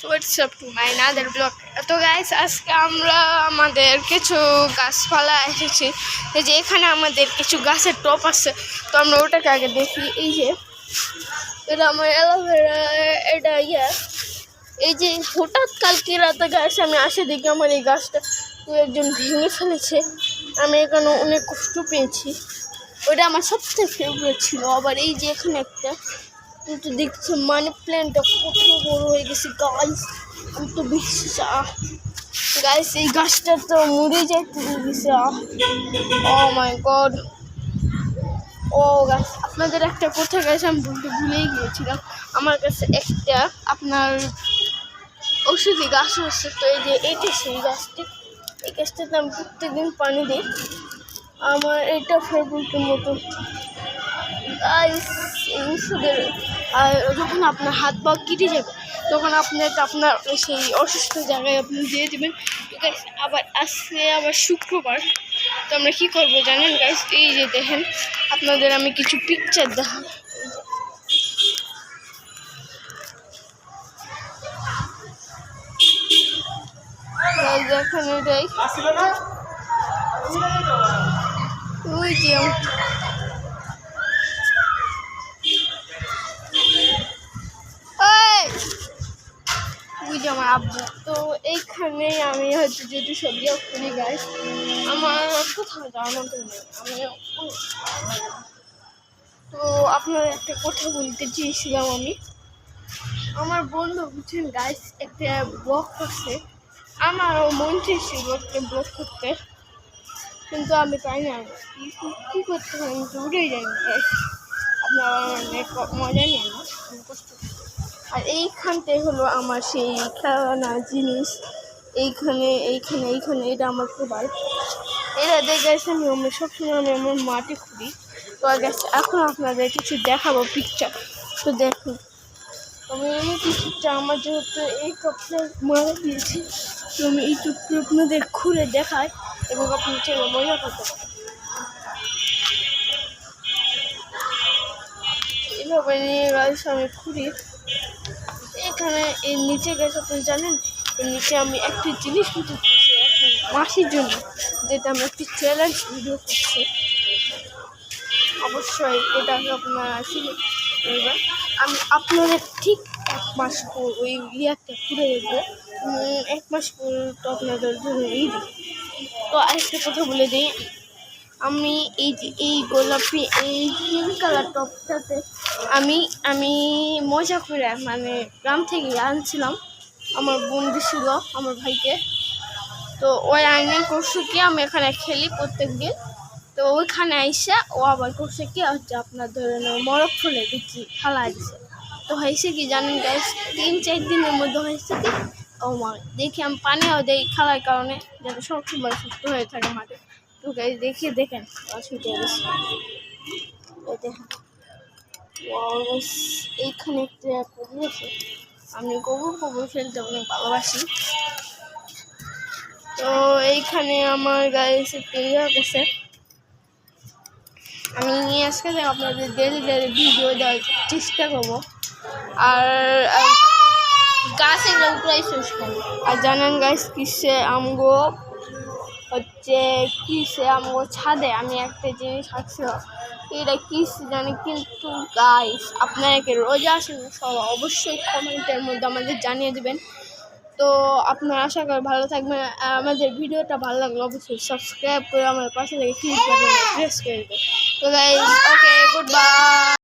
WhatsApp to my another blog. তো guys, আজকে আমরা আমাদের কিছু গাছপালা এসেছি, যে এখানে আমাদের কিছু গাছের টপ আছে। তো আমরা ওটাকে আগে দেখি। এই যে এটা আমার অ্যালোভেরা, এটা এই যে হঠাৎ কালকে রাতে গাছ আমি আসে দেখি আমার এই গাছটা একজন ভেঙে ফেলেছে। আমি এখানে অনেক কষ্ট পেয়েছি। ওটা আমার সবথেকে ফেভারিট ছিল। আবার এই যে এখানে একটা কিন্তু দেখছি মানি প্ল্যান্টটা কত বড় হয়ে গেছে গাছ। আমি তো বিশ্বাস গাছ এই গাছটা তো মরে যাইতে গেছে। ও মাই গড। ও গাছ আপনাদের একটা কথা গেছে আমি বলতে ভুলেই গিয়েছিলাম। আমার কাছে একটা আপনার ঔষধি গাছ আছে। তো এই যে এইটা সেই গাছটি, এই গাছটাতে আমি প্রত্যেকদিন পানি দিই। আমার এটা ফেভারিটের মতো গাছ এই ওষুধের। আর যখন আপনার হাত পা কেটে যাবে তখন আপনার সেই অসুস্থ জায়গায় আপনি দিয়ে দেবেন। গাছ আবার আসছে আবার শুক্রবার। তো আমরা কী করবো জানেন গাছ? এই যে দেখেন, আপনাদের আমি কিছু পিকচার দেখাই। দেখেন এটাই ওই যে আমার আব্বু। তো এইখানে আমি হয়তো যদি সবজি খুলি গাছ, আমার কোথাও যাওয়ার তো নেই। তো আপনার একটা কথা বলতে চেয়েছিলাম আমি। আমার বন্ধু বুঝছেন গাছ একটা ব্লগ করছে, আমারও মন চেয়েছিল একটা ব্লগ করতে, কিন্তু আমি পাই না। কী করতে হয় আমি তো উঠেই যাই গাছ। আপনার অনেক মজা নেই না, কষ্ট। আর এইখানটাই হলো আমার সেই খেলনা জিনিস। এইখানে এইখানে এইখানে এটা আমার প্রবাল। এটা দেখে আমি সবসময় আমার মাটি খুঁড়ি। তো এখন আপনাদের কিছু দেখাবো পিকচার। তো দেখুন, আমি এই পিকচারটা আমার যেহেতু এই টপটা মারা দিয়েছি, তো আমি এই টপটা আপনাদের খুলে দেখাই এবং আপনি ছেলে মজা করতে পারেন। এভাবে নিয়ে গাছ আমি খুঁড়ি। এখানে এই নিচে গেছে, আপনি জানেন এর নিচে আমি একটি জিনিস পুঁতে দিয়েছি এখন মাসির জন্য, যেটা আমি একটি চ্যালেঞ্জ ভিডিও করছি। অবশ্যই এটাকে আপনারা আসলে করবেন। আমি আপনাদের ঠিক 1 মাস পর ওই ইয়ারটা ঘুরে দেখবো। 1 মাস পর তো আপনাদের জন্য এই দিই। তো আরেকটা কথা বলে দিই, আমি এই যে এই গোলাপি এই পিঙ্ক কালার টপটাতে আমি মজা করে মানে গ্রাম থেকে আনছিলাম। আমার বন্ধু ছিল আমার ভাইকে। তো ওই আইনে করছে কি, আমি এখানে খেলি প্রত্যেক দিন। তো ওইখানে আইসা ও আবার করছে কি হচ্ছে আপনার ধরেন মরক ফুলে দেখি ফালা দিছে। তো হয়েছে কি জানেন গাছ, 3-4 দিনের মধ্যে হয়েছে কি ও মা দেখি আমি পানিও দেই খেলার কারণে যাতে সবসময় সুস্থ হয়ে থাকে মাঠে। তো গাছ দেখে দেখেন ছুটে গেছে। দেখেন এইখানে একটা কবুর আছে। আমি কবুর ফেলতে অনেক ভালোবাসি। তো এইখানে আমার গায়ে একটা ইয়ে গেছে। আমি আজকে আপনাদের ডেলি ভিডিও দেওয়ার চেষ্টা করবো। আর গাছ এগুলো উপরাই শেষ করবো। আর জানেন গাছ কিসে আমগো হচ্ছে আমগো ছাদে আমি একটা জিনিস আঁকছিলাম। এটা কিসে জানি, কিন্তু গাইস আপনারা কি রোজা আসেন সব অবশ্যই কমেন্টের মধ্যে আমাদের জানিয়ে দেবেন। তো আপনারা আশা করি ভালো থাকবেন। আমাদের ভিডিওটা ভালো লাগলে অবশ্যই সাবস্ক্রাইব করে আমার পাশে থেকে ক্লিক বাটনে প্রেস করে দেবেন। তো গাইস, ওকে, গুড বাই।